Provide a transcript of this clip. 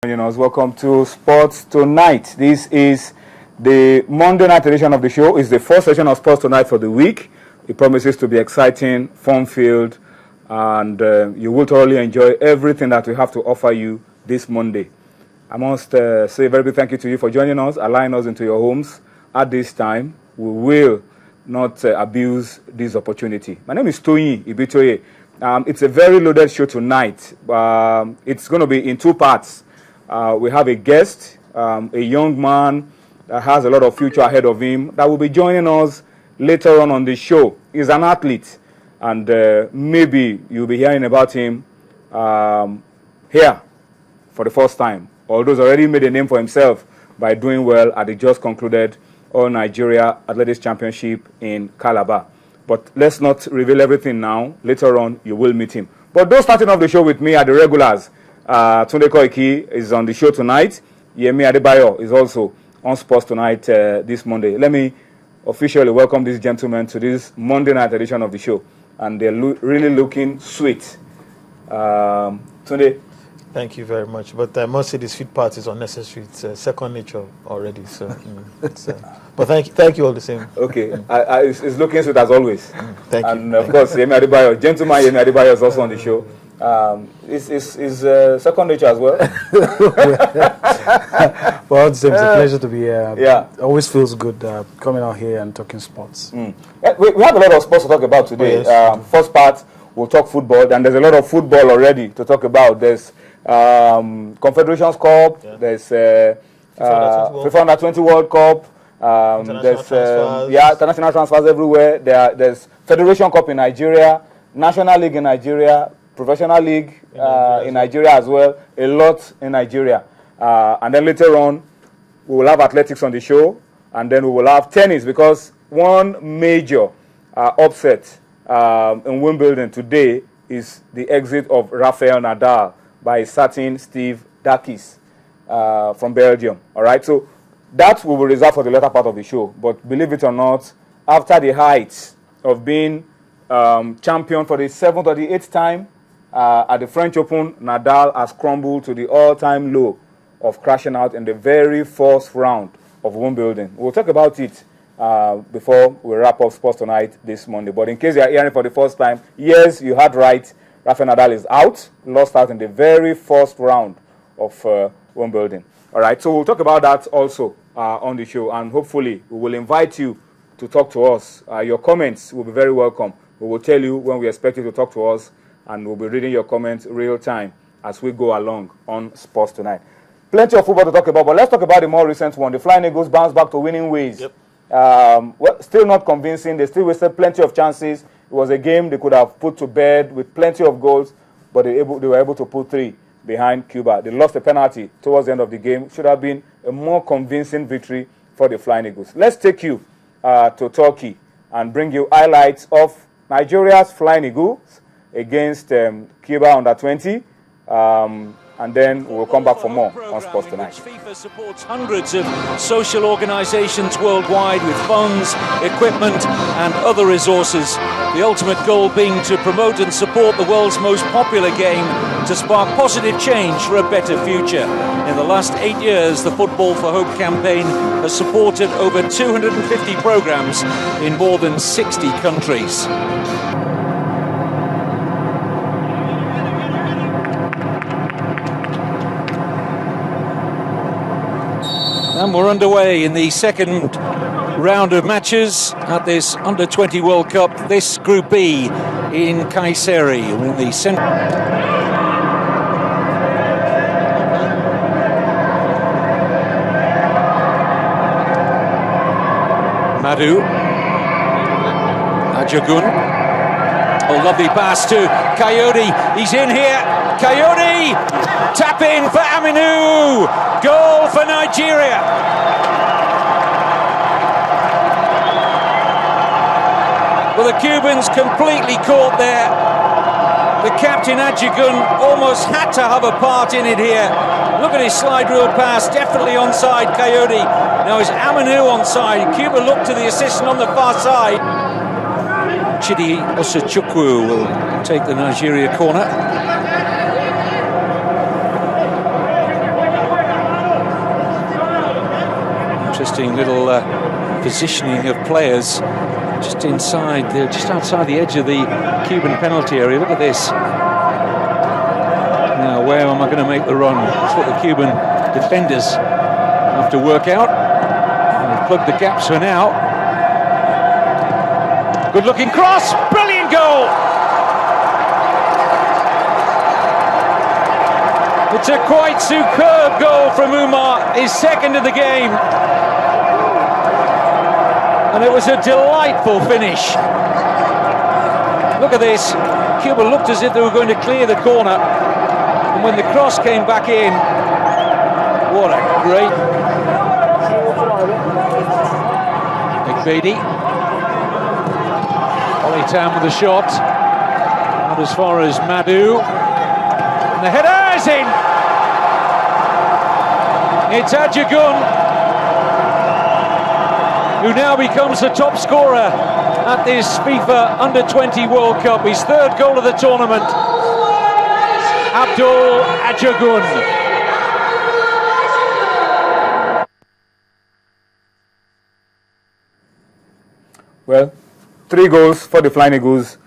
Welcome to Sports Tonight. This is the Monday night edition of the show. It's the first session of Sports Tonight for the week. It promises to be exciting, fun-filled, and you will thoroughly enjoy everything that we have to offer you this Monday. I must say a very big thank you to you for joining us, allowing us into your homes at this time. We will not abuse this opportunity. My name is Toyin Ibitoye. It's a very loaded show tonight. It's going to be in two parts. We have a guest, a young man that has a lot of future ahead of him that will be joining us later on the show. He's an athlete, and maybe you'll be hearing about him here for the first time. Although he's already made a name for himself by doing well at the just concluded All Nigeria Athletics Championship in Calabar. But let's not reveal everything now. Later on, you will meet him. But those starting off the show with me are the regulars. Tunde Koiki is on the show tonight. Yemi Adebayo is also on Sports Tonight this Monday. Let me officially welcome these gentlemen to this Monday night edition of the show. And they're really looking sweet. Tunde. Thank you very much. But I must say this sweet part is unnecessary. It's second nature already. So, but thank you all the same. Okay. It's looking sweet as always. Thank you. And of course, Yemi Adebayo, gentleman Yemi Adebayo is also on the show. Is second nature as well? Well, it's a pleasure to be here. Yeah. It always feels good coming out here and talking sports. We have a lot of sports to talk about today. Oh, yes. First part, we'll talk football, and there's a lot of football already to talk about. There's Confederations Cup, there's FIFA Under 20 World Cup, there's international transfers everywhere. There's Federation Cup in Nigeria, National League in Nigeria, Professional League in Nigeria as well, a lot in Nigeria. And then later on, we will have athletics on the show, and then we will have tennis, because one major upset in Wimbledon today is the exit of Rafael Nadal by a certain Steve Dakis from Belgium. All right, so that we will reserve for the later part of the show. But believe it or not, after the heights of being champion for the 7th or the 8th time at the French Open, Nadal has crumbled to the all-time low of crashing out in the very first round of Wimbledon. We'll talk about it before we wrap up Sports Tonight this Monday. But in case you are hearing for the first time, yes, you heard right. Rafael Nadal is out, lost out in the very first round of Wimbledon. All right, so we'll talk about that also on the show, and hopefully we will invite you to talk to us. Your comments will be very welcome. We will tell you when we expect you to talk to us, and we'll be reading your comments real time as we go along on Sports Tonight. Plenty of football to talk about, but let's talk about the more recent one. The Flying Eagles bounce back to winning ways. Yep. Well, still not convincing. They still wasted plenty of chances. It was a game they could have put to bed with plenty of goals, but they were able to put 3 behind Cuba. They lost a penalty towards the end of the game. Should have been a more convincing victory for the Flying Eagles. Let's take you to Turkey and bring you highlights of Nigeria's Flying Eagles against Cuba under 20. And then we'll come back for more on Sports Tonight. FIFA supports hundreds of social organizations worldwide with funds, equipment and other resources. The ultimate goal being to promote and support the world's most popular game to spark positive change for a better future. In the last 8 years, the Football for Hope campaign has supported over 250 programs in more than 60 countries. And we're underway in the second round of matches at this Under-20 World Cup, this Group B in Kayseri. We're in the centre. Madu. Ajagun. Oh, lovely pass to Coyote. He's in here. Coyote! Tap in for Aminu! Goal for Nigeria! Well, the Cubans completely caught there. The captain, Ajagun, almost had to have a part in it here. Look at his slide rule pass, definitely onside, Coyote. Now is Aminu onside. Cuba look to the assistant on the far side. Chidi Osachukwu will take the Nigeria corner. interesting little positioning of players just inside, just outside the edge of the Cuban penalty area. Look at this. Now, where am I going to make the run? That's what the Cuban defenders have to work out. They've plugged the gaps for now. Good-looking cross, brilliant goal! It's a quite superb goal from Umar, his second of the game. And it was a delightful finish. Look at this. Cuba looked as if they were going to clear the corner. And when the cross came back in, what a great... McBeady. Tam with the shot. Not as far as Madhu. And the header is in. It's Ajagun, who now becomes the top scorer at this FIFA Under-20 World Cup. His third goal of the tournament. Abdul Ajagun. Well, 3 goals for the Flying Eagles.